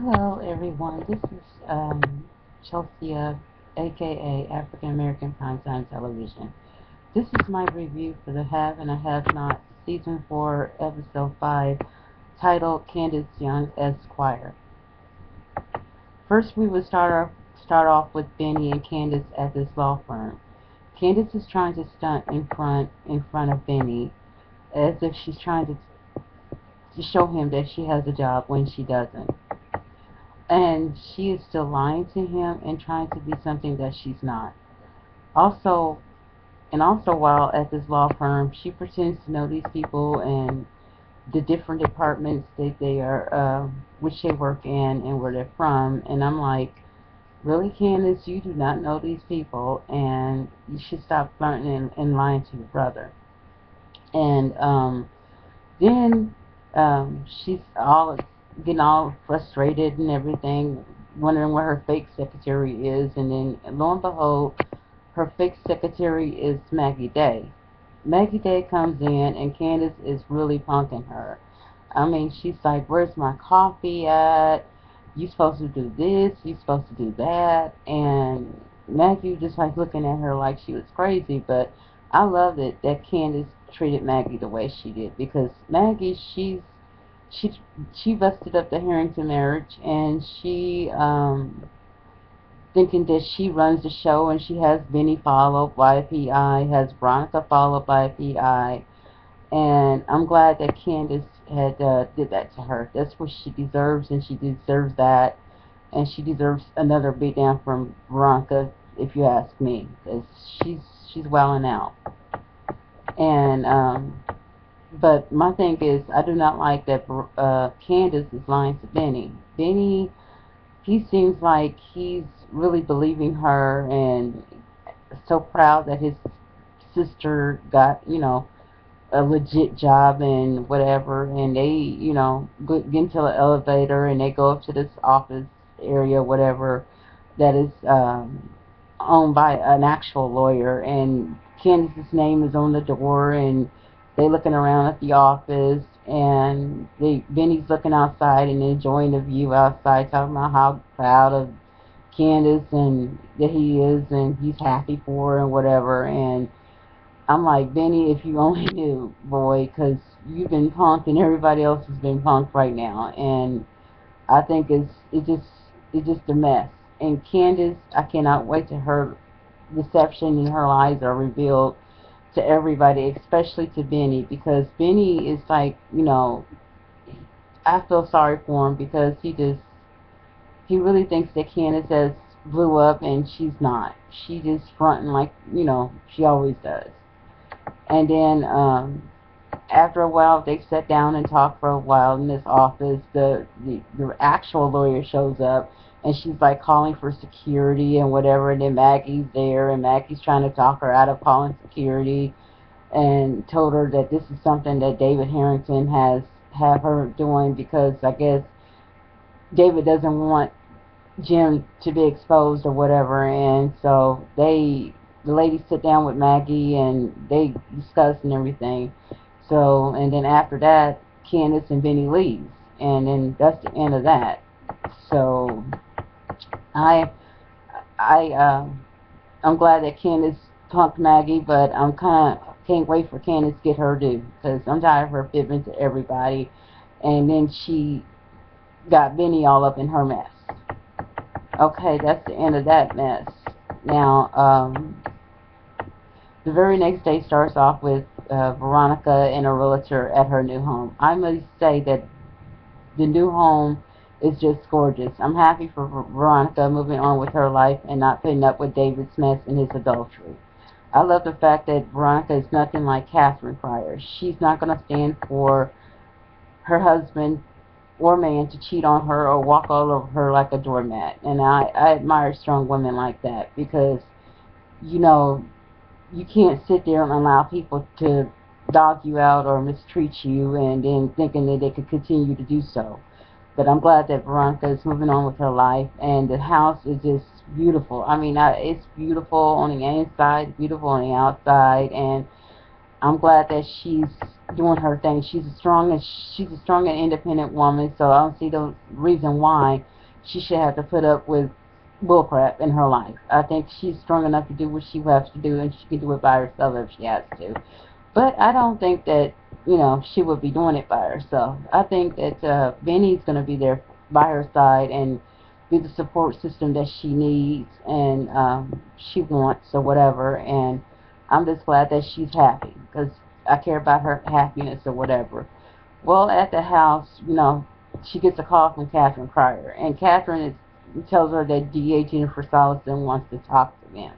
Hello, everyone. This is Chelsea, aka African American Primetime Television. This is my review for The Have and I Have Not, Season 4, Episode 5, titled Candace Young Esquire. First, we would start off with Benny and Candace at this law firm. Candace is trying to stunt in front of Benny, as if she's trying to show him that she has a job when she doesn't. And she is still lying to him and trying to be something that she's not. Also, while at this law firm, she pretends to know these people and the different departments that they are, which they work in and where they're from. And I'm like, really, Candace, you do not know these people, and you should stop flirting and lying to your brother. And then she's all getting all frustrated and everything, wondering where her fake secretary is, and then lo and behold, her fake secretary is Maggie Day. Maggie Day comes in, and Candace is really punking her. I mean, she's like, "Where's my coffee at? You supposed to do this, you supposed to do that," and Maggie just like looking at her like she was crazy. But I loved it that Candace treated Maggie the way she did, because Maggie, she she busted up the Harrington marriage, and she thinking that she runs the show, and she has Benny followed by a PI, has Veronica followed by a PI, and I'm glad that Candace had did that to her. That's what she deserves, and she deserves that, and she deserves another beatdown from Veronica, if you ask me, because she's wilding out. And but my thing is, I do not like that Candace is lying to Benny. Benny, he seems like he's really believing her and so proud that his sister got, a legit job and whatever. And they, get into the elevator and they go up to this office area, whatever, that is owned by an actual lawyer. And Candace's name is on the door, and they looking around at the office, and Benny's looking outside and enjoying the view outside, talking about how proud of Candace and that he is, and he's happy for her and whatever. And I'm like, Benny, if you only knew, boy, because you've been punked and everybody else has been punked right now, and I think it's just a mess. And Candace, I cannot wait till her deception and her lies are revealed to everybody, especially to Benny, because Benny is like, I feel sorry for him, because he really thinks that Candace has blew up, and she's not. She just fronting like, she always does. And then after a while, they sat down and talked for a while in this office. The actual lawyer shows up, and she's like calling for security and whatever. And then Maggie's there, and Maggie's trying to talk her out of calling security, and told her that this is something that David Harrington has have her doing, because I guess David doesn't want Jim to be exposed or whatever. And so the ladies sit down with Maggie and they discuss and everything. So, and then after that, Candace and Benny leaves, and then that's the end of that. So I I I'm glad that Candace punked Maggie, but I'm kind of can't wait for Candace to get her due, because I'm tired of her fibbing to everybody, and then she got Benny all up in her mess. Okay, that's the end of that mess. Now, the very next day starts off with Veronica and a realtor at her new home. I must say that the new home is just gorgeous. I'm happy for Veronica moving on with her life and not putting up with David's mess and his adultery. I love the fact that Veronica is nothing like Catherine Pryor. She's not going to stand for her husband or man to cheat on her or walk all over her like a doormat. And I admire strong women like that, because, you know, you can't sit there and allow people to dog you out or mistreat you and then thinking that they could continue to do so. But I'm glad that Veronica is moving on with her life, and the house is just beautiful. I mean, it's beautiful on the inside, beautiful on the outside, and I'm glad that she's doing her thing. She's a strong and independent woman, so I don't see the reason why she should have to put up with bullcrap in her life. I think she's strong enough to do what she has to do, and she can do it by herself if she has to. But I don't think that, she would be doing it by herself. I think that Benny's going to be there by her side and be the support system that she needs and she wants or whatever. And I'm just glad that she's happy because I care about her happiness or whatever. Well, at the house, she gets a call from Catherine Cryer, and Catherine tells her that DA Jennifer Solison wants to talk to them.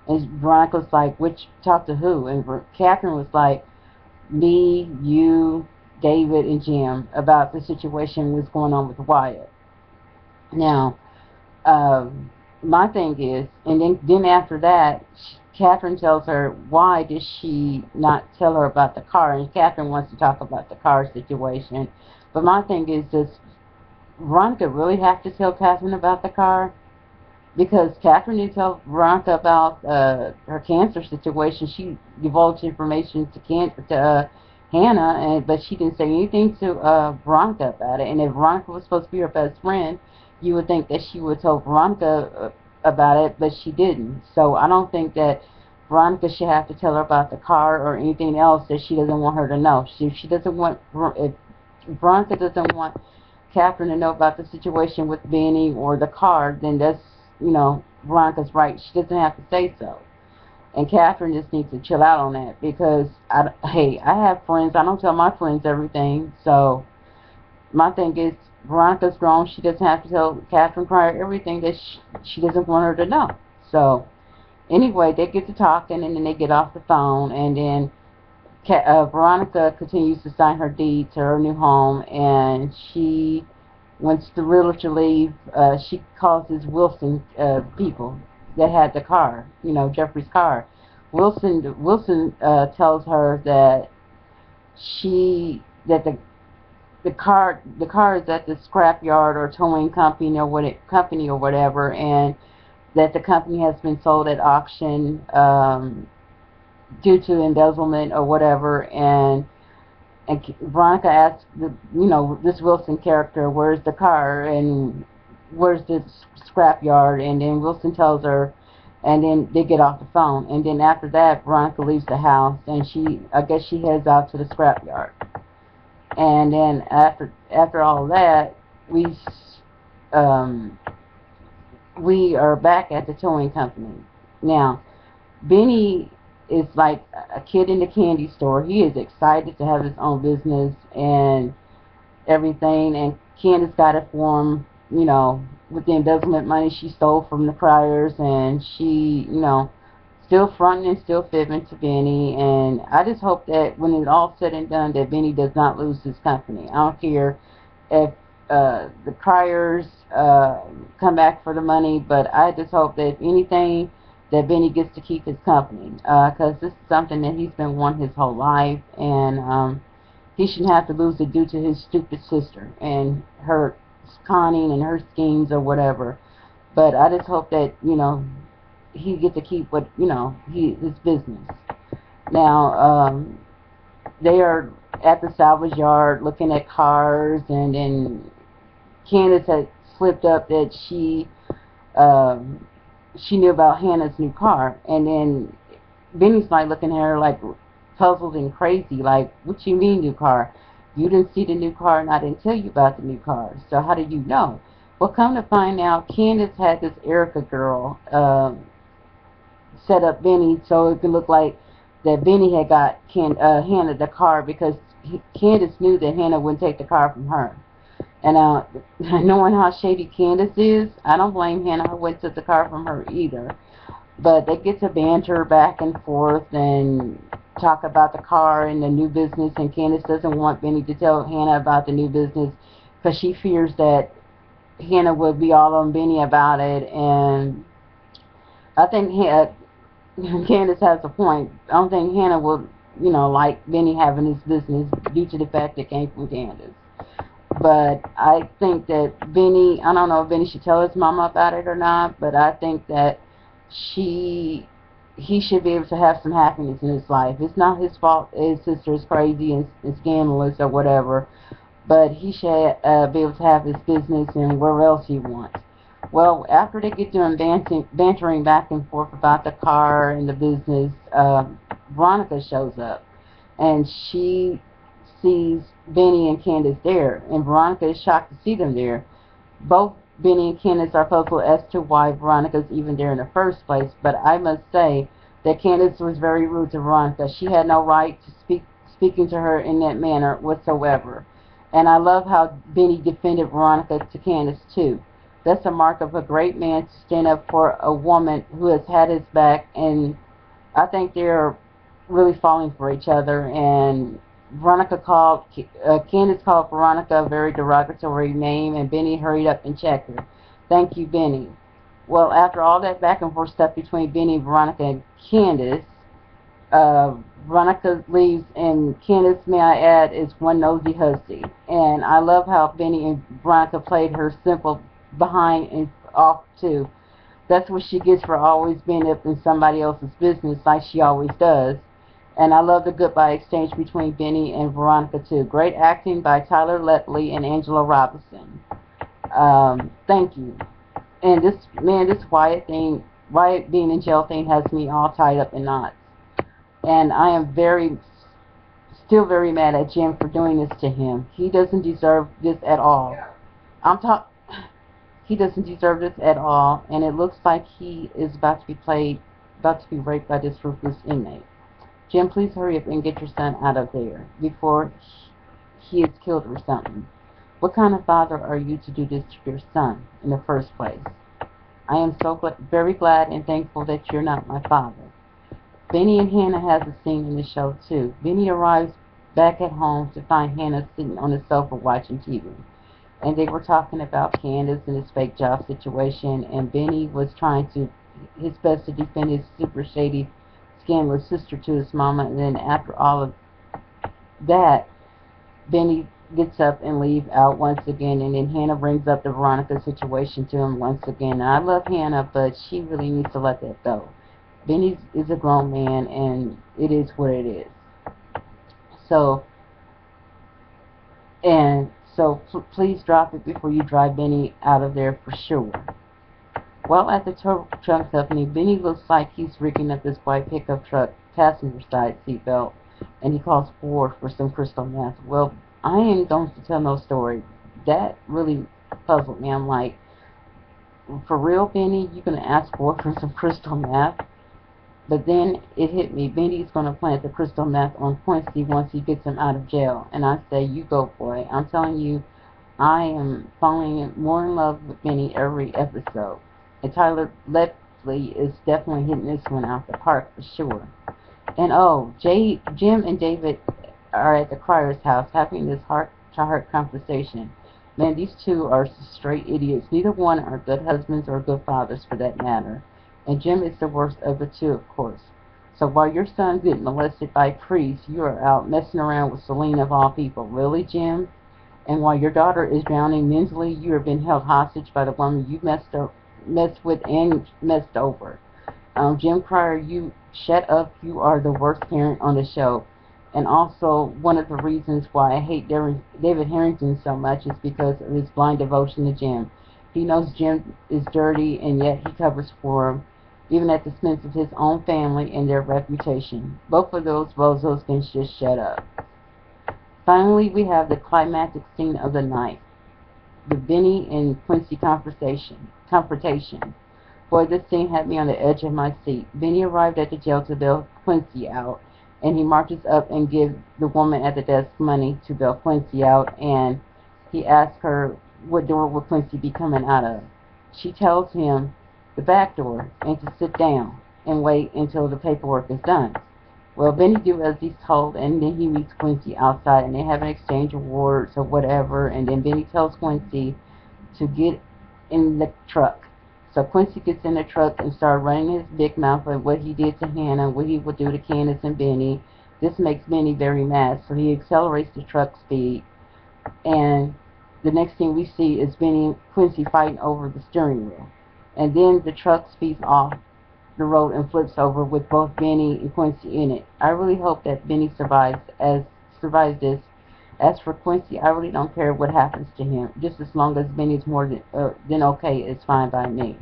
And Veronica's like, which, talk to who? And Catherine was like, me, you, David, and Jim, about the situation was going on with Wyatt. Now, my thing is, and then after that, Catherine tells her, why did she not tell her about the car? And Catherine wants to talk about the car situation. But my thing is, does Veronica really have to tell Catherine about the car? Because Catherine didn't tell Veronica about her cancer situation. She divulged information to Hannah, but she didn't say anything to Veronica about it. And if Veronica was supposed to be her best friend, you would think that she would tell Veronica about it, but she didn't. So I don't think that Veronica should have to tell her about the car or anything else that she doesn't want her to know. If Veronica doesn't want Catherine to know about the situation with Benny or the car, then that's, Veronica's right. She doesn't have to say so. And Catherine just needs to chill out on that because, I have friends. I don't tell my friends everything. So my thing is, Veronica's grown. She doesn't have to tell Catherine Cryer everything that she doesn't want her to know. So anyway, they get to talking, and then they get off the phone, and then Veronica continues to sign her deed to her new home, and she, once the realtor leaves, she calls his Wilson people that had the car, Jeffrey's car. Wilson tells her that the car is at the scrap yard or towing company or whatever, and that the company has been sold at auction due to embezzlement or whatever. And Veronica asks this Wilson character, where's the car and where's the scrap yard? And then Wilson tells her, and then they get off the phone. And then after that, Veronica leaves the house, and I guess she heads out to the scrap yard. And then after all that, we are back at the towing company. Now, Benny is like a kid in the candy store. He is excited to have his own business and everything. And Candace got it for him, with the embezzlement money she stole from the Cryers, and she, still fronting and still fibbing to Benny. And I just hope that when it's all said and done, that Benny does not lose his company. I don't care if the Cryers come back for the money, but I just hope that if anything, that Benny gets to keep his company, because this is something that he's been wanting his whole life, and he shouldn't have to lose it due to his stupid sister and her conning and her schemes or whatever. But I just hope that, he gets to keep what, his business. Now, they are at the salvage yard looking at cars, and then Candace had slipped up that she knew about Hannah's new car, and then Benny's like looking at her like puzzled and crazy, like, what you mean new car? You didn't see the new car, and I didn't tell you about the new car, so how did you know? Well, come to find out, Candace had this Erica girl set up Benny so it could look like that Benny had got Hannah the car, because Candace knew that Hannah wouldn't take the car from her. And knowing how shady Candace is, I don't blame Hannah. I wouldn't take the car from her either. But they get to banter back and forth and talk about the car and the new business, and Candace doesn't want Benny to tell Hannah about the new business because she fears that Hannah would be all on Benny about it. And I think Candace has a point. I don't think Hannah will, like Benny having his business due to the fact it came from Candace. But I think that Benny, I don't know if Benny should tell his mama about it or not, but I think that he should be able to have some happiness in his life. It's not his fault his sister is crazy and scandalous or whatever, but he should be able to have his business and where else he wants. Well, after they get doing bantering back and forth about the car and the business, Veronica shows up, and she sees Benny and Candace there, and Veronica is shocked to see them there. Both Benny and Candace are puzzled as to why Veronica's even there in the first place, but I must say that Candace was very rude to Veronica. She had no right to speaking to her in that manner whatsoever. And I love how Benny defended Veronica to Candace too. That's a mark of a great man to stand up for a woman who has had his back, and I think they're really falling for each other. And Candace called Veronica a very derogatory name, and Benny hurried up and checked her. Thank you, Benny. Well, after all that back and forth stuff between Benny, Veronica, and Candace, uh, Veronica leaves, and Candace, may I add, is one nosy hussy. And I love how Benny and Veronica played her simple behind and off too. That's what she gets for always being up in somebody else's business like she always does. And I love the goodbye exchange between Benny and Veronica too. Great acting by Tyler Letley and Angela Robinson. Thank you. And this Wyatt being in jail thing has me all tied up in knots. And I am still very mad at Jim for doing this to him. He doesn't deserve this at all. I'm talk. He doesn't deserve this at all, and it looks like he is about to be raped by this ruthless inmate. Jim, please hurry up and get your son out of there before he is killed or something. What kind of father are you to do this to your son in the first place? I am very glad and thankful that you're not my father. Benny and Hannah has a scene in the show too. Benny arrives back at home to find Hannah sitting on the sofa watching TV. And they were talking about Candace and his fake job situation, and Benny was trying his best to defend his super shady, scandalous sister to his mama, and then after all of that, Benny gets up and leaves out once again, and then Hannah brings up the Veronica situation to him once again. Now, I love Hannah, but she really needs to let that go. Benny is a grown man, and it is what it is. So please drop it before you drive Benny out of there for sure. Well, at the tow truck company, Benny looks like he's rigging up this white pickup truck passenger side seatbelt, and he calls Ford for some crystal meth. Well, I ain't going to tell no story. That really puzzled me. I'm like, for real, Benny? You gonna ask Ford for some crystal meth? But then it hit me. Benny's going to plant the crystal meth on Quincy once he gets him out of jail. And I say, you go, boy. I'm telling you, I am falling more in love with Benny every episode. And Tyler Lepley is definitely hitting this one out the park for sure. And Jim and David are at the Crier's house having this heart-to-heart conversation. Man, these two are straight idiots. Neither one are good husbands or good fathers for that matter. And Jim is the worst of the two, of course. So while your son's getting molested by priests, you are out messing around with Selena of all people. Really, Jim? And while your daughter is drowning mentally, you are being held hostage by the woman you messed with and messed over. Jim Crier, you shut up. You are the worst parent on the show. And also, one of the reasons why I hate David Harrington so much is because of his blind devotion to Jim. He knows Jim is dirty, and yet he covers for him, even at the expense of his own family and their reputation. Both of those bozos can just shut up. Finally, we have the climactic scene of the night, the Benny and Quincy confrontation. Boy, this scene had me on the edge of my seat. Benny arrived at the jail to bail Quincy out, and he marches up and gives the woman at the desk money to bail Quincy out, and he asks her what door will Quincy be coming out of. She tells him the back door and to sit down and wait until the paperwork is done. Well, Benny do as he's told, and then he meets Quincy outside, and they have an exchange of words or whatever, and then Benny tells Quincy to get in the truck. So Quincy gets in the truck and starts running his big mouth at what he did to Hannah, what he would do to Candace and Benny. This makes Benny very mad, so he accelerates the truck speed, and the next thing we see is Benny and Quincy fighting over the steering wheel. And then the truck speeds off the road and flips over with both Benny and Quincy in it. I really hope that Benny survives this, As for Quincy, I really don't care what happens to him. Just as long as Benny's more than okay, it's fine by me.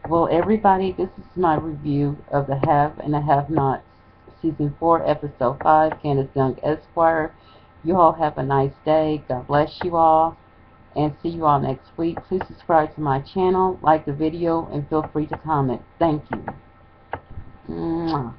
Well, everybody, this is my review of the Have and the Have Nots, Season 4, Episode 5, Candace Young, Esquire. You all have a nice day. God bless you all. And see you all next week. Please subscribe to my channel, like the video, and feel free to comment. Thank you. Mwah.